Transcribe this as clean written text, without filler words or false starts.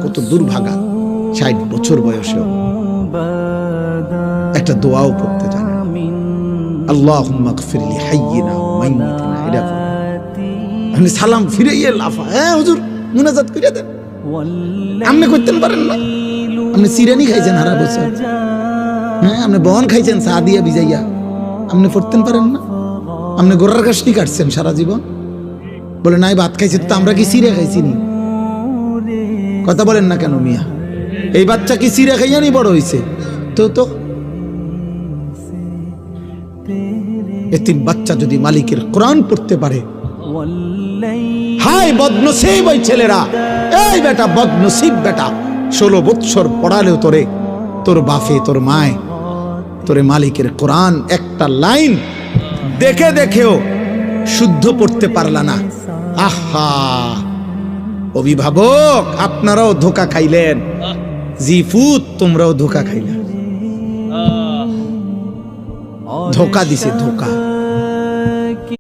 কত দুর্ভাগা, 60 বছর বয়সেও একটা দোয়াও পড়তে জানে না। আল্লাহুম্মা গফির লি হাইয়িনা ওয়া মাইয়িতিনা, এটা আপনি সালাম ফিরাইয়া লাফা, হ্যাঁ হুজুর মুনাজাত কইরা দেন। আপনি করতেন পারেন না? আপনি সিরানি খাইছেন হারা বছর, হ্যাঁ আপনি বহন খাইছেন চা দিয়া ভিজাইয়া, আপনি পড়তেন পারেন না? আপনি গোড়ার কাশটি কাটছেন সারা জীবন, বলে নাই ভাত খাইছে, তো আমরা কি সিরে খাইছি নি? কথা বলেন না কেন মিয়া? এই বাচ্চা কি সিরে খাইয়া নি বড় হইছে? তো এতিম বাচ্চা যদি মালিকের কোরআন পড়তে পারে, হায় বদনসিব ওই ছেলেরা। এই বেটা বদনসিব বেটা, 16 বৎসর পড়ালেও তোরে তোর বাপে তোর মায় তোরে মালিকের কোরআন একটা লাইন দেখে দেখেও শুদ্ধ পড়তে পারলা না। আহা অভিভাবক, আপনারাও ধোকা খাইলেন। জিফুত তোমরাও ধোকা খাইলে, ধোকা দিছে ধোকা।